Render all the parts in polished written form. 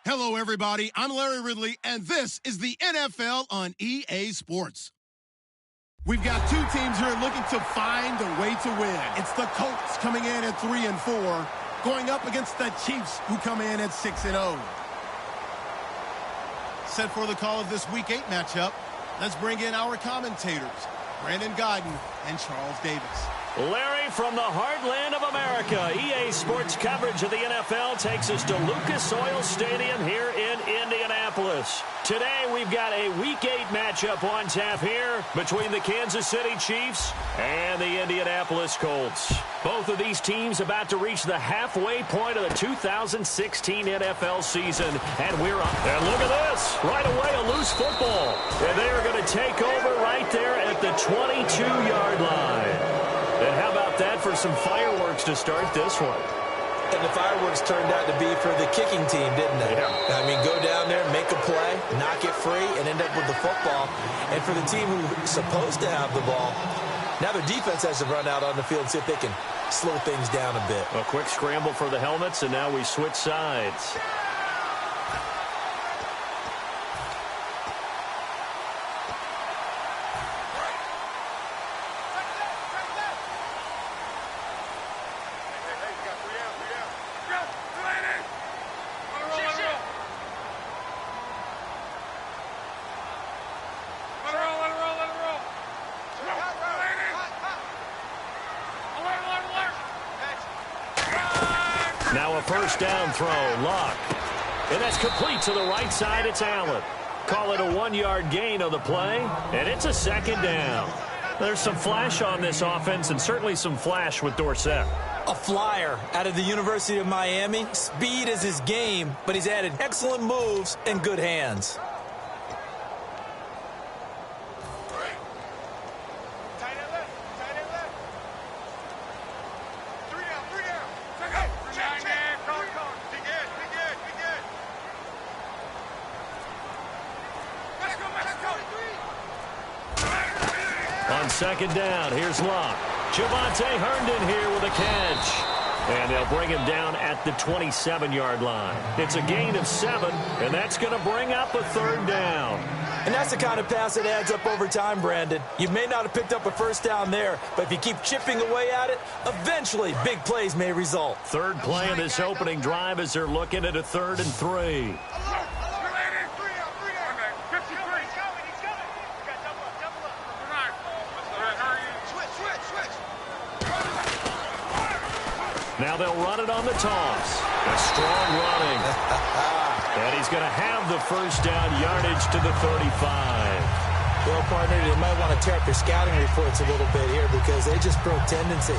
Hello, everybody. I'm Larry Ridley, and this is the NFL on EA Sports. We've got two teams here looking to find a way to win. It's the Colts coming in at 3-4, going up against the Chiefs, who come in at 6-0. Set for the call of this Week 8 matchup, let's bring in our commentators, Brandon Godden and Charles Davis. Larry, from the heartland of America, EA Sports coverage of the NFL takes us to Lucas Oil Stadium here in Indianapolis. Today, we've got a Week 8 matchup on tap here between the Kansas City Chiefs and the Indianapolis Colts. Both of these teams about to reach the halfway point of the 2016 NFL season, and we're up. And look at this. Right away, a loose football. And they are going to take over right there at the 22-yard line. And how about that for some fireworks to start this one? And the fireworks turned out to be for the kicking team, didn't they? Yeah. I mean, go down there, make a play, knock it free, and end up with the football. And for the team who's supposed to have the ball, now their defense has to run out on the field and see if they can slow things down a bit. A quick scramble for the helmets, and now we switch sides. Now a first down throw, Luck. And that's complete to the right side. It's Allen. Call it a 1-yard gain on the play, and it's a second down. There's some flash on this offense, and certainly some flash with Dorsett. A flyer out of the University of Miami. Speed is his game, but he's added excellent moves and good hands. On second down, here's Luck. Javonte Herndon here with a catch. And they'll bring him down at the 27-yard line. It's a gain of 7, and that's going to bring up a third down. And that's the kind of pass that adds up over time, Brandon. You may not have picked up a first down there, but if you keep chipping away at it, eventually big plays may result. Third play of this opening drive as they're looking at a 3rd and 3. Now they'll run it on the toss. A strong running. And he's going to have the first down, yardage to the 35. Well, partner, they might want to tear up their scouting reports a little bit here because they just broke tendency.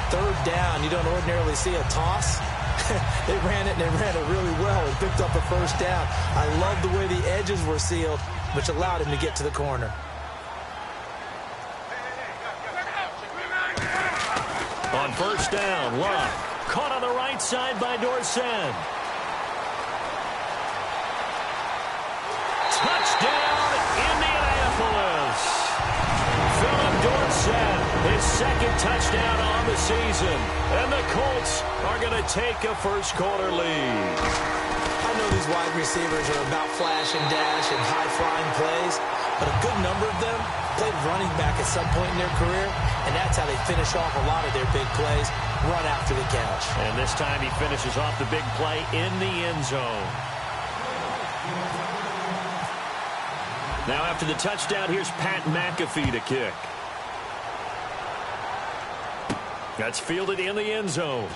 Third down, you don't ordinarily see a toss. They ran it, and they ran it really well and picked up a first down. I love the way the edges were sealed, which allowed him to get to the corner. On first down, Luck. Caught on the right side by Dorsett. Touchdown, Indianapolis. Philip Dorsett, his second touchdown on the season. And the Colts are going to take a first-quarter lead. I know these wide receivers are about flash and dash and high-flying plays, but a good number of them played running back at some point in their career, and that's how they finish off a lot of their big plays, run after the catch. And this time he finishes off the big play in the end zone. Now after the touchdown, here's Pat McAfee to kick. That's fielded in the end zone.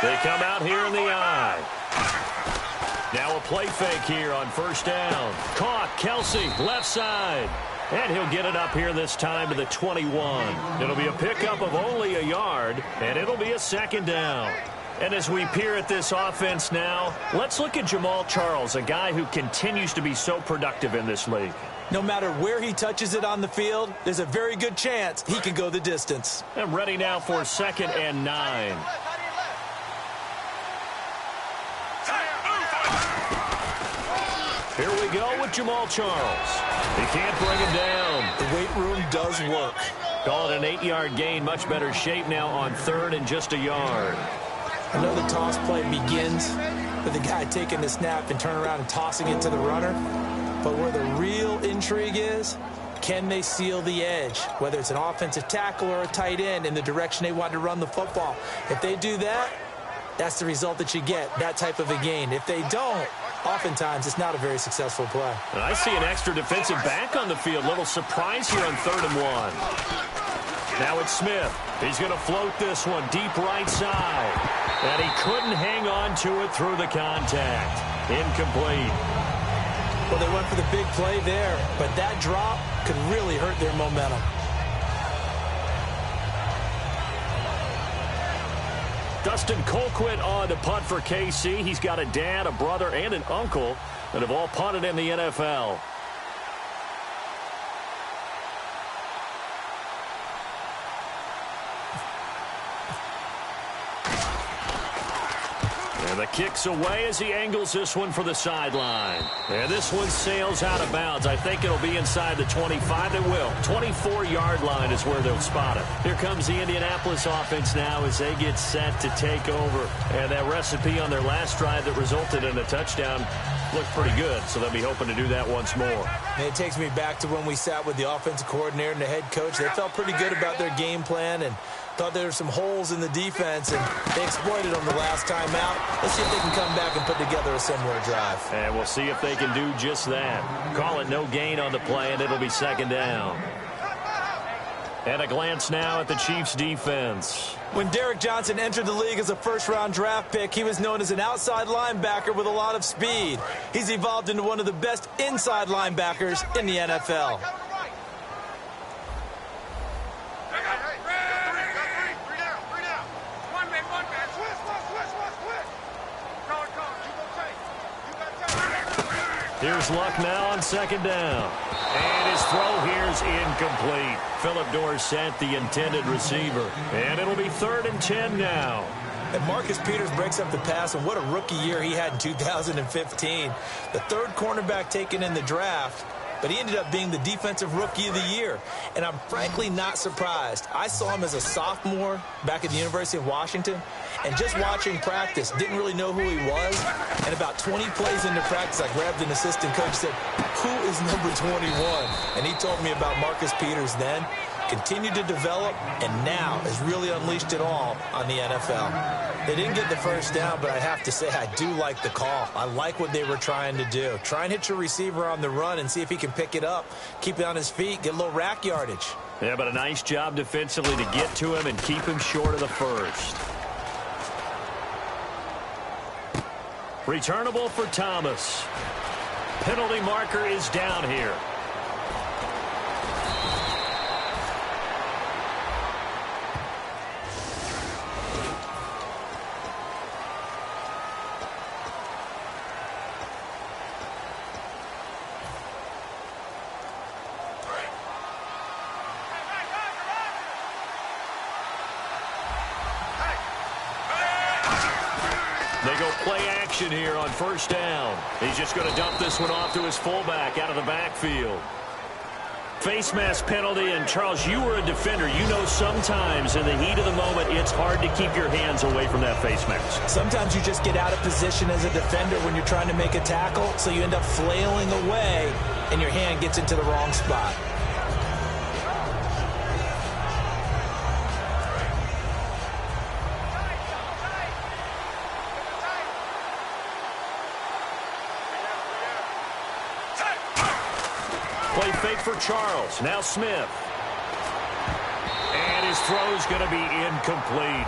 They come out here in the eye. Now a play fake here on first down. Caught, Kelsey, left side. And he'll get it up here this time to the 21. It'll be a pickup of only a yard, and it'll be a second down. And as we peer at this offense now, let's look at Jamal Charles, a guy who continues to be so productive in this league. No matter where he touches it on the field, there's a very good chance he can go the distance. And ready now for 2nd and 9. Here we go with Jamal Charles. He can't bring him down. The weight room does work. Call it an 8-yard gain. Much better shape now on 3rd and just a yard. I know the toss play begins with the guy taking the snap and turning around and tossing it to the runner. But where the real intrigue is, can they seal the edge? Whether it's an offensive tackle or a tight end in the direction they want to run the football. If they do that, that's the result that you get, that type of a gain. If they don't, oftentimes it's not a very successful play. And I see an extra defensive back on the field. Little surprise here on 3rd and 1. Now it's Smith. He's going to float this one deep right side. And he couldn't hang on to it through the contact. Incomplete. Well, they went for the big play there, but that drop could really hurt their momentum. Dustin Colquitt on to punt for KC. He's got a dad, a brother, and an uncle that have all punted in the NFL. And the kick's away as he angles this one for the sideline. And this one sails out of bounds. I think it'll be inside the 25. It will. 24-yard line is where they'll spot it. Here comes the Indianapolis offense now as they get set to take over. And that recipe on their last drive that resulted in a touchdown looked pretty good, so they'll be hoping to do that once more. And it takes me back to when we sat with the offensive coordinator and the head coach. They felt pretty good about their game plan and thought there were some holes in the defense, and they exploited them the last time out. Let's see if they can come back and put together a similar drive. And we'll see if they can do just that. Call it no gain on the play, and it'll be 2nd down. And a glance now at the Chiefs' defense. When Derek Johnson entered the league as a first-round draft pick, he was known as an outside linebacker with a lot of speed. He's evolved into one of the best inside linebackers in the NFL. Here's Luck now on 2nd down. And his throw here's incomplete. Philip Dorsett, the intended receiver. And it'll be 3rd and 10 now. And Marcus Peters breaks up the pass, and what a rookie year he had in 2015. The 3rd cornerback taken in the draft, but he ended up being the defensive rookie of the year. And I'm frankly not surprised. I saw him as a sophomore back at the University of Washington, and just watching practice, didn't really know who he was. And about 20 plays into practice, I grabbed an assistant coach and said, "Who is number 21?" And he told me about Marcus Peters then. Continued to develop, and now has really unleashed it all on the NFL. They didn't get the first down, but I have to say I do like the call. I like what they were trying to do. Try and hit your receiver on the run and see if he can pick it up, keep it on his feet, get a little rack yardage. Yeah, but a nice job defensively to get to him and keep him short of the first. Returnable for Thomas. Penalty marker is down here. They go play action here on 1st down. He's just going to dump this one off to his fullback out of the backfield. Face mask penalty, and Charles, you were a defender. You know sometimes in the heat of the moment, it's hard to keep your hands away from that face mask. Sometimes you just get out of position as a defender when you're trying to make a tackle, so you end up flailing away, and your hand gets into the wrong spot. Play fake for Charles. Now Smith. And his throw's going to be incomplete.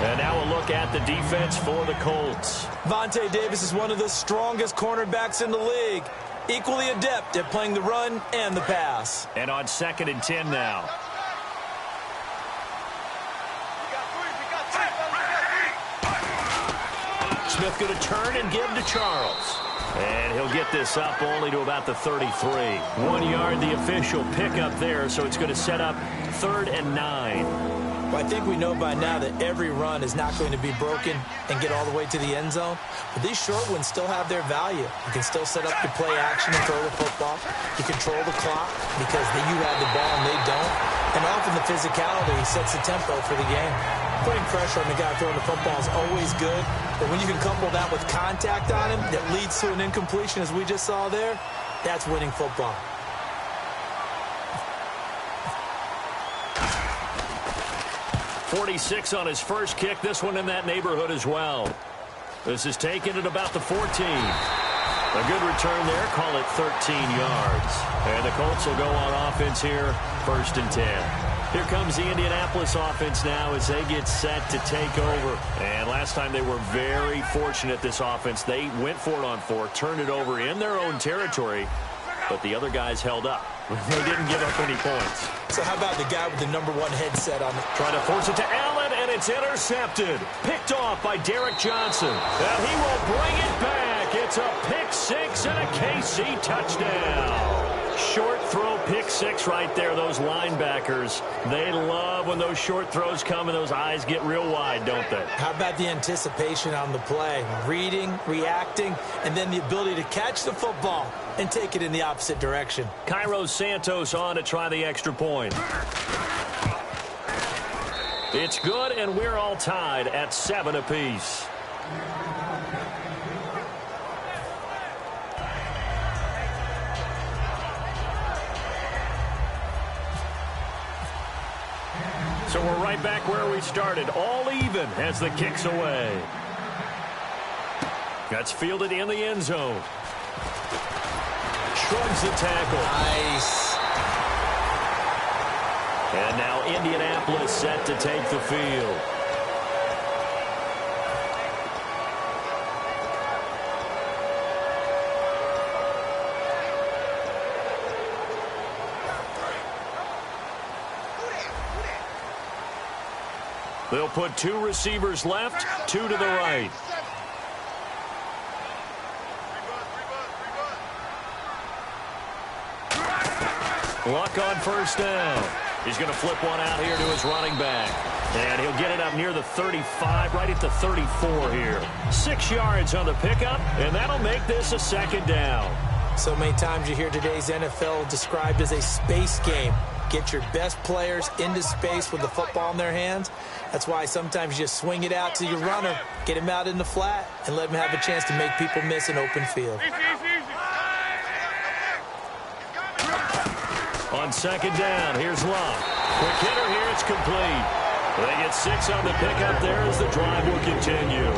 And now a look at the defense for the Colts. Vontae Davis is one of the strongest cornerbacks in the league. Equally adept at playing the run and the pass. And on 2nd and 10 now. Smith going to turn and give to Charles. And he'll get this up only to about the 33. 1 yard, the official pickup there, so it's going to set up 3rd and 9. Well, I think we know by now that every run is not going to be broken and get all the way to the end zone. But these short ones still have their value. You can still set up your play action and throw the football. You control the clock because you have the ball and they don't. And often the physicality sets the tempo for the game. Putting pressure on the guy throwing the football is always good. But when you can couple that with contact on him that leads to an incompletion, as we just saw there, that's winning football. .46 on his first kick. This one in that neighborhood as well. This is taken at about the 14. A good return there. Call it 13 yards. And the Colts will go on offense here. 1st and 10. Here comes the Indianapolis offense now as they get set to take over. And last time they were very fortunate, this offense. They went for it on 4, turned it over in their own territory, but the other guys held up. They didn't give up any points. So how about the guy with the number 1 headset on? Trying to force it to Allen, and it's intercepted. Picked off by Derek Johnson. And he will bring it back. It's a pick 6 and a KC touchdown. Short throw, pick 6 right there. Those linebackers, they love when those short throws come and those eyes get real wide, don't they? How about the anticipation on the play? Reading, reacting, and then the ability to catch the football and take it in the opposite direction. Cairo Santos on to try the extra point. It's good, and we're all tied at 7 apiece. So we're right back where we started, all even as the kick's away. That's fielded in the end zone. Shrugs the tackle. Nice. And now Indianapolis set to take the field. They'll put 2 receivers left, 2 to the right. Luck on 1st down. He's going to flip one out here to his running back. And he'll get it up near the 35, right at the 34 here. 6 yards on the pickup, and that'll make this a 2nd down. So many times you hear today's NFL described as a space game. Get your best players into space with the football in their hands. That's why sometimes you just swing it out to your runner, get him out in the flat, and let him have a chance to make people miss an open field. On 2nd down, here's Luck. Quick hitter here, it's complete. They get 6 on the pickup there as the drive will continue.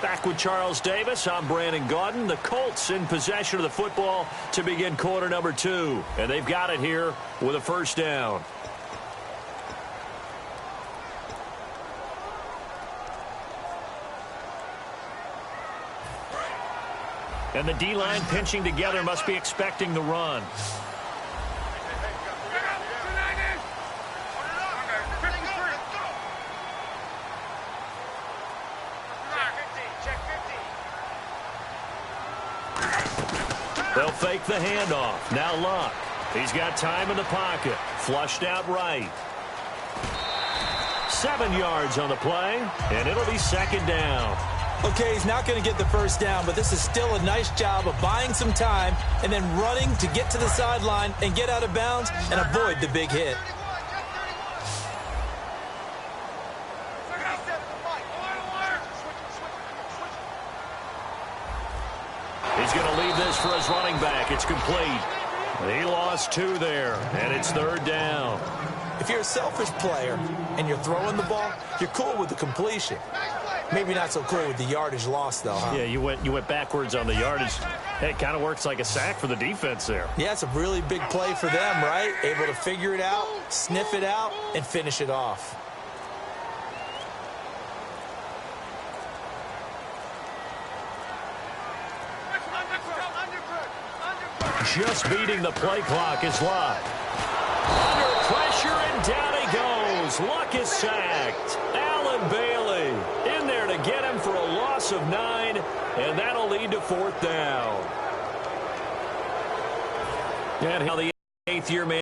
Back with Charles Davis, I'm Brandon Gaudin. The Colts in possession of the football to begin quarter number 2. And they've got it here with a 1st down. And the D-line pinching together, must be expecting the run. They'll fake the handoff. Now Luck. He's got time in the pocket. Flushed out right. 7 yards on the play, and it'll be 2nd down. Okay, he's not going to get the 1st down, but this is still a nice job of buying some time and then running to get to the sideline and get out of bounds and avoid the big hit. He's going to leave this for his running back. It's complete. He lost 2 there, and it's 3rd down. If you're a selfish player and you're throwing the ball, you're cool with the completion. Maybe not so cool with the yardage loss, though, huh? Yeah, you went backwards on the yardage. Hey, it kind of works like a sack for the defense there. Yeah, it's a really big play for them, right? Able to figure it out, sniff it out, and finish it off. Just beating the play clock is Luck. Under pressure, and down he goes. Luck is sacked. Allen Bailey in there to get him for a loss of 9, and that'll lead to 4th down. And how the 8th-year man